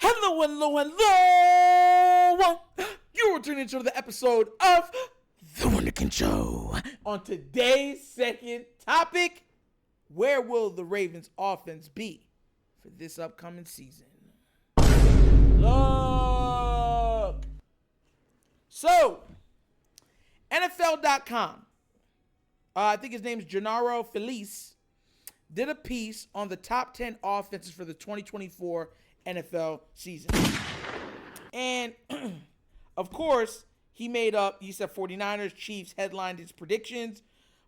Hello. You are tuning into the episode of The Wunderkind Show. On today's second topic, where will the Ravens offense be for this upcoming season? Look. So, NFL.com, I think his name is Gennaro Felice, did a piece on the top 10 offenses for the 2024 NFL season. And, of course, he said 49ers, Chiefs headlined his predictions.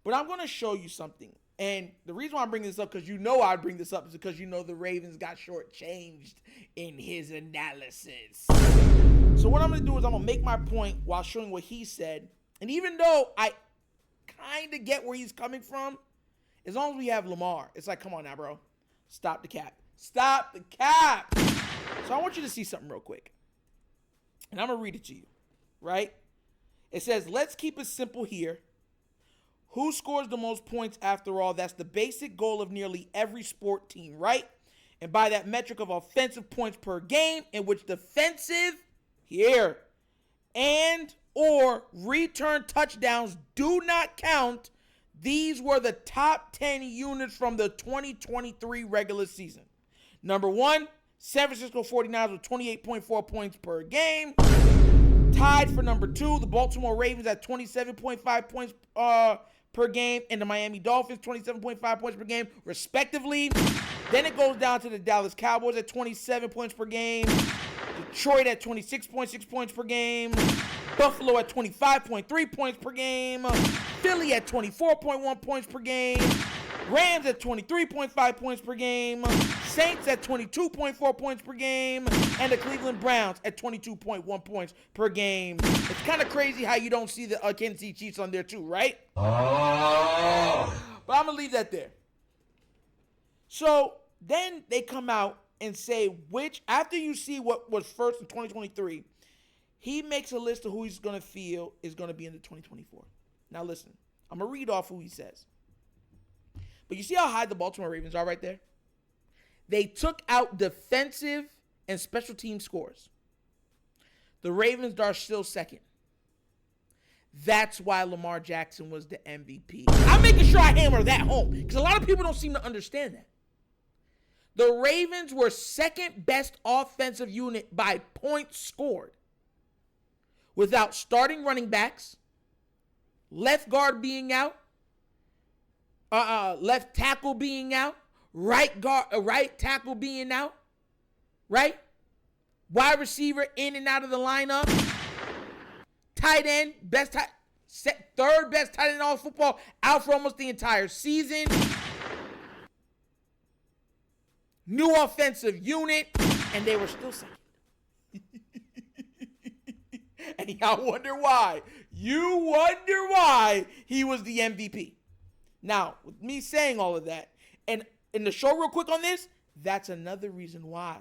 But I'm going to show you something. And the reason why I bring this up, because you know I'd bring this up, is because you know the Ravens got shortchanged in his analysis. So what I'm going to do is I'm going to make my point while showing what he said. And even though I kind of get where he's coming from, as long as we have Lamar, it's like, come on now, bro. Stop the cap. Stop the cap. So I want you to see something real quick. And I'm going to read it to you, right? It says, let's keep it simple here. Who scores the most points after all? That's the basic goal of nearly every sport team, right? And by that metric of offensive points per game, in which defensive, here, and or return touchdowns do not count, these were the top 10 units from the 2023 regular season. Number 1, San Francisco 49ers with 28.4 points per game. Tied for number 2, the Baltimore Ravens at 27.5 points per game, and the Miami Dolphins 27.5 points per game, respectively. Then it goes down to the Dallas Cowboys at 27 points per game. Detroit at 26.6 points per game. Buffalo at 25.3 points per game. Philly at 24.1 points per game. Rams at 23.5 points per game. Saints at 22.4 points per game. And the Cleveland Browns at 22.1 points per game. It's kind of crazy how you don't see the Kansas City Chiefs on there too, right? Oh. But I'm going to leave that there. So then they come out and say after you see what was first in 2023, he makes a list of who he's going to feel is going to be in the 2024. Now listen, I'm going to read off who he says. But you see how high the Baltimore Ravens are right there? They took out defensive and special team scores. The Ravens are still second. That's why Lamar Jackson was the MVP. I'm making sure I hammer that home because a lot of people don't seem to understand that. The Ravens were second best offensive unit by points scored without starting running backs, left guard being out, left tackle being out, right tackle being out, right? Wide receiver in and out of the lineup. Tight end, third best tight end in all football, out for almost the entire season. New offensive unit, and they were still second. And y'all wonder why. You wonder why he was the MVP. Now, with me saying all of that, and in the show real quick on this, that's another reason why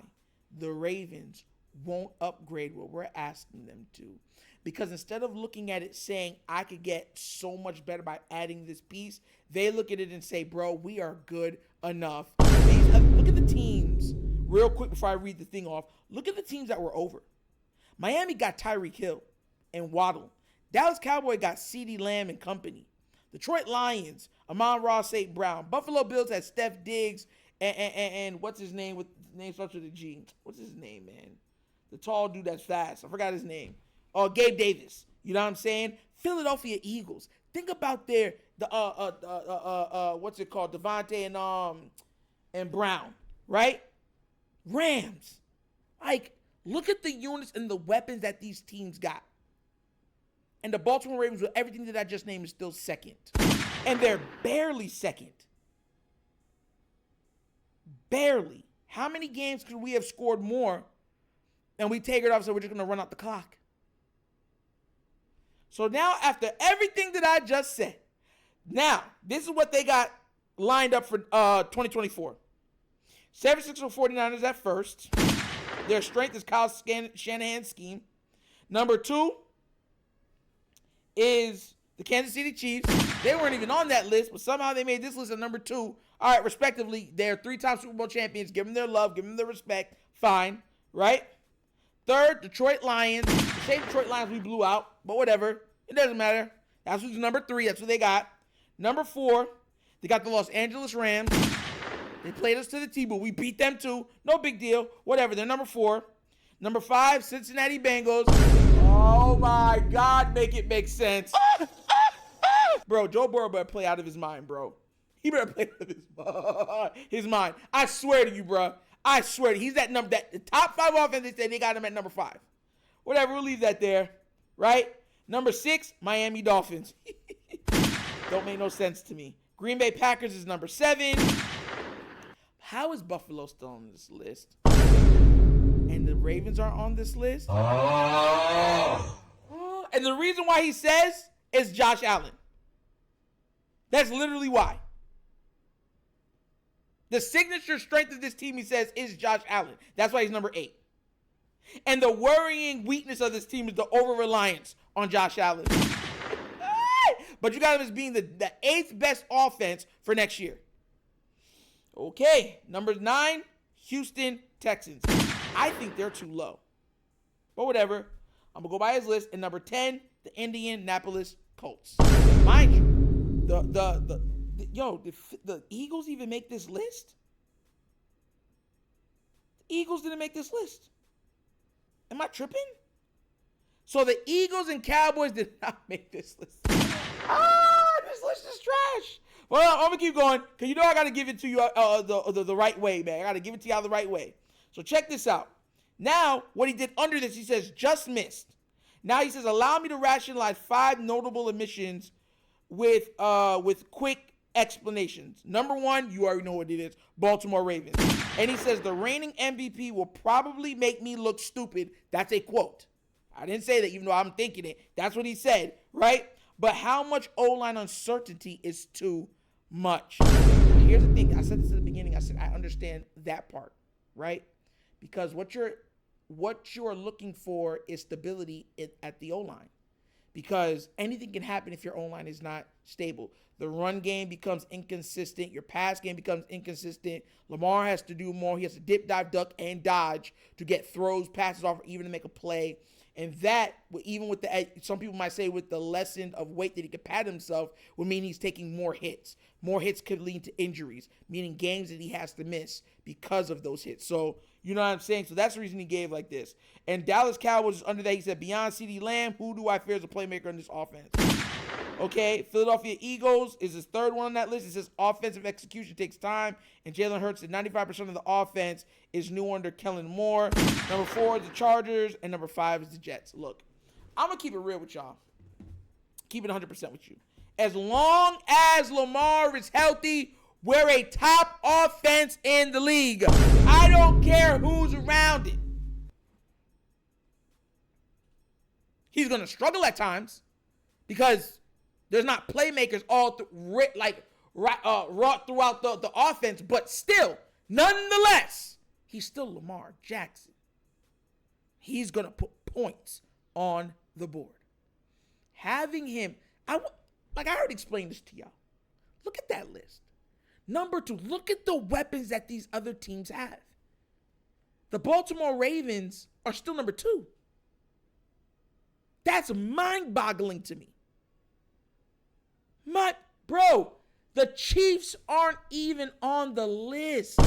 the Ravens won't upgrade what we're asking them to. Because instead of looking at it saying, I could get so much better by adding this piece, they look at it and say, bro, we are good enough. Look at the teams, real quick before I read the thing off. Look at the teams that were over. Miami got Tyreek Hill and Waddle. Dallas Cowboys got CeeDee Lamb and company. Detroit Lions, Amon-Ra St. Brown. Buffalo Bills had Steph Diggs and what's his name? With name starts with a G. What's his name, man? The tall dude that's fast. I forgot his name. Oh, Gabe Davis. You know what I'm saying? Philadelphia Eagles. Think about what's it called? Devontae and Brown, right? Rams. Like, look at the units and the weapons that these teams got. And the Baltimore Ravens, with everything that I just named, is still second. And they're barely second. Barely. How many games could we have scored more and we take it off so we're just going to run out the clock? So now, after everything that I just said, now, this is what they got lined up for 2024. San Francisco 49ers at first. Their strength is Kyle Shanahan's scheme. Number 2 is the Kansas City Chiefs. They weren't even on that list, but somehow they made this list at number 2. All right, respectively, they're 3-time Super Bowl champions. Give them their love. Give them their respect. Fine. right? Third, Detroit Lions. The same Detroit Lions we blew out, but whatever. It doesn't matter. That's who's number 3. That's what they got. Number 4, they got the Los Angeles Rams. They played us to the T, but we beat them too. No big deal. Whatever. They're number 4. Number 5, Cincinnati Bengals. Oh my God, make it make sense. Bro, Joe Burrow better play out of his mind, bro. He better play out of his mind. I swear to you, bro. I swear to you. He's that number, that the top 5 offense, they said they got him at number 5. Whatever, we'll leave that there, right? Number 6, Miami Dolphins. Don't make no sense to me. Green Bay Packers is number 7. How is Buffalo still on this list? And the Ravens are on this list? And the reason why he says is Josh Allen. That's literally why. The signature strength of this team, he says, is Josh Allen. That's why he's number 8. And the worrying weakness of this team is the over-reliance on Josh Allen. But you got him as being the 8th best offense for next year. Okay, number 9, Houston Texans. I think they're too low. But whatever. I'm going to go by his list. And number 10, the Indianapolis Colts. Mind you, the Eagles even make this list? The Eagles didn't make this list. Am I tripping? So the Eagles and Cowboys did not make this list. This list is trash. Well, I'm going to keep going because you know I got to give it to you the right way, man. I got to give it to y'all the right way. So check this out. Now, what he did under this, he says, just missed. Now he says, allow me to rationalize 5 notable omissions with quick explanations. Number 1, you already know what it is, Baltimore Ravens. And he says, the reigning MVP will probably make me look stupid. That's a quote. I didn't say that even though I'm thinking it. That's what he said, right? But how much O-line uncertainty is too much? Here's the thing. I said this at the beginning. I said, I understand that part, right? Because what you're looking for is stability at the O-line. Because anything can happen if your O-line is not stable. The run game becomes inconsistent. Your pass game becomes inconsistent. Lamar has to do more. He has to dip, dive, duck, and dodge to get throws, passes off, or even to make a play. And that, even with some people might say with the lesson of weight that he could pad himself, would mean he's taking more hits. More hits could lead to injuries, meaning games that he has to miss because of those hits. So, you know what I'm saying? So that's the reason he gave like this. And Dallas Cowboys is under that. He said, beyond CeeDee Lamb, who do I fear as a playmaker in this offense? Okay, Philadelphia Eagles is his 3rd one on that list. It says offensive execution takes time, and Jalen Hurts said 95% of the offense is new under Kellen Moore. Number 4 is the Chargers, and number 5 is the Jets. Look, I'm going to keep it real with y'all. Keep it 100% with you. As long as Lamar is healthy, we're a top offense in the league. I don't care who's around it. He's going to struggle at times because there's not playmakers all wrought throughout the offense, but still, nonetheless, he's still Lamar Jackson. He's going to put points on the board. Having him, I already explained this to y'all. Look at that list. Number 2, look at the weapons that these other teams have. The Baltimore Ravens are still number 2. That's mind-boggling to me. Bro, the Chiefs aren't even on the list.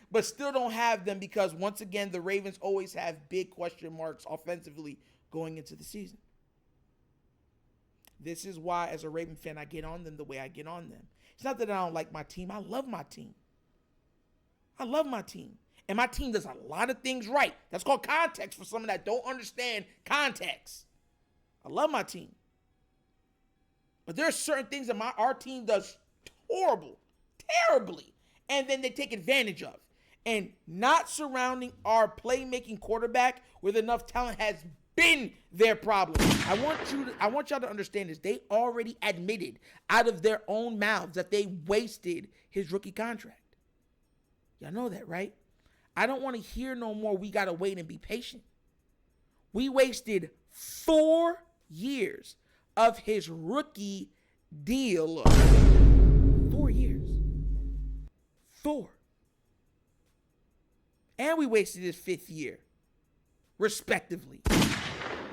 But still don't have them because, once again, the Ravens always have big question marks offensively going into the season. This is why, as a Raven fan, I get on them the way I get on them. It's not that I don't like my team. I love my team. I love my team. And my team does a lot of things right. That's called context for someone that don't understand context. I love my team. But there are certain things that our team does terribly, and then they take advantage of. And not surrounding our playmaking quarterback with enough talent has been their problem. I want y'all to understand this. They already admitted out of their own mouths that they wasted his rookie contract. Y'all know that, right? I don't want to hear no more, we got to wait and be patient. We wasted 4 years of his rookie deal. 4 years. 4. And we wasted his 5th year, respectively.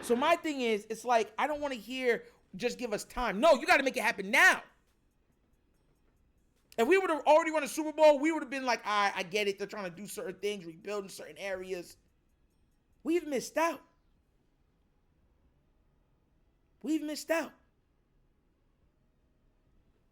So my thing is, it's like, I don't want to hear, just give us time. No, you got to make it happen now. If we would have already won a Super Bowl, we would have been like, all right, I get it. They're trying to do certain things, rebuild in certain areas. We've missed out. We've missed out.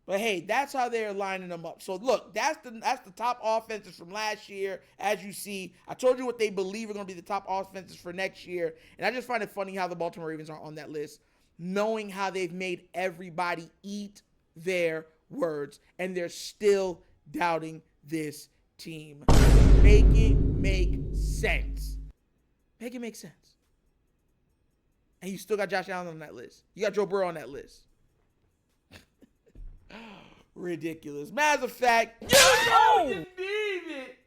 But hey, that's how they're lining them up. So look, that's the top offenses from last year. As you see, I told you what they believe are going to be the top offenses for next year. And I just find it funny how the Baltimore Ravens are on that list, knowing how they've made everybody eat their words, and they're still doubting this team. Make it make sense. Make it make sense. And you still got Josh Allen on that list. You got Joe Burrow on that list. Ridiculous. Matter of fact, you know you need it.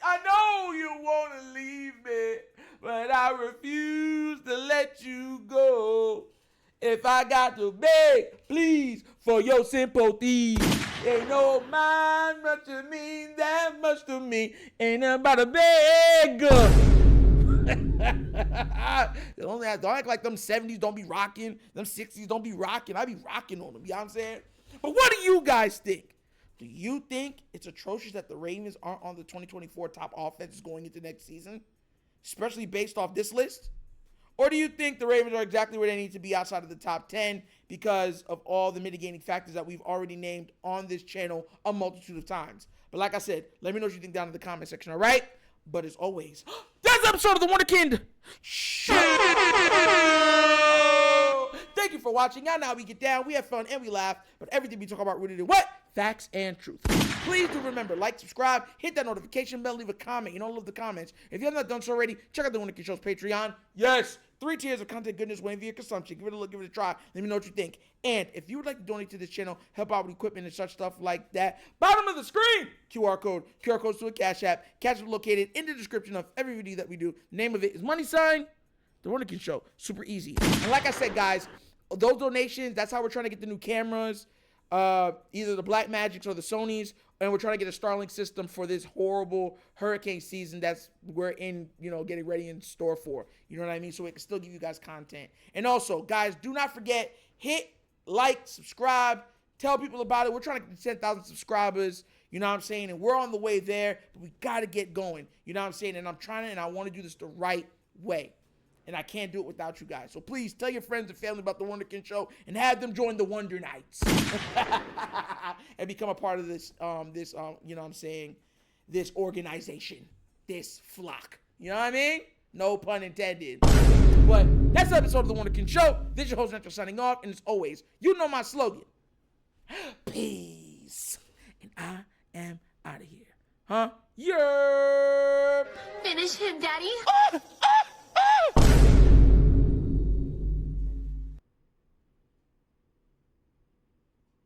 I know you want to leave me, but I refuse to let you go. If I got to beg, please, for your sympathy. Ain't no mind much to mean that much to me. Ain't nothing but a beggar. Don't act like them 70s don't be rocking. Them 60s don't be rocking. I be rocking on them. You know what I'm saying? But what do you guys think? Do you think it's atrocious that the Ravens aren't on the 2024 top offenses going into next season? Especially based off this list? Or do you think the Ravens are exactly where they need to be outside of the top 10 because of all the mitigating factors that we've already named on this channel a multitude of times? But like I said, let me know what you think down in the comment section, all right? But as always, that's an episode of The Wunderkind Show. Thank you for watching. Y'all know how we get down. We have fun and we laugh, but everything we talk about rooted in what? Facts and truth. Please do remember, like, subscribe, hit that notification bell, leave a comment. You don't love the comments. If you have not done so already, check out The Wunderkind Show's Patreon. Yes, 3 tiers of content goodness waiting for your consumption. Give it a look, give it a try. Let me know what you think. And if you would like to donate to this channel, help out with equipment and such stuff like that, bottom of the screen, QR codes to a Cash App. Cash App located in the description of every video that we do. The name of it is money sign The Wunderkind Show. Super easy. And like I said, guys, those donations, that's how we're trying to get the new cameras, either the Black Magics or the Sonys, and we're trying to get a Starlink system for this horrible hurricane season that's we're in, getting ready in store for. You know what I mean? So we can still give you guys content. And also, guys, do not forget, hit like, subscribe, tell people about it. We're trying to get to 10,000 subscribers. You know what I'm saying? And we're on the way there, but we got to get going. You know what I'm saying? And I'm trying to, and I want to do this the right way. And I can't do it without you guys. So please tell your friends and family about The Wunderkind Show and have them join the Wonder Nights and become a part of this, you know what I'm saying, this organization, this flock. You know what I mean? No pun intended. But that's the episode of The Wunderkind Show. This is your host, Netro, signing off. And as always, you know my slogan. Peace. And I am out of here. Huh? Yerp. Finish him, Daddy.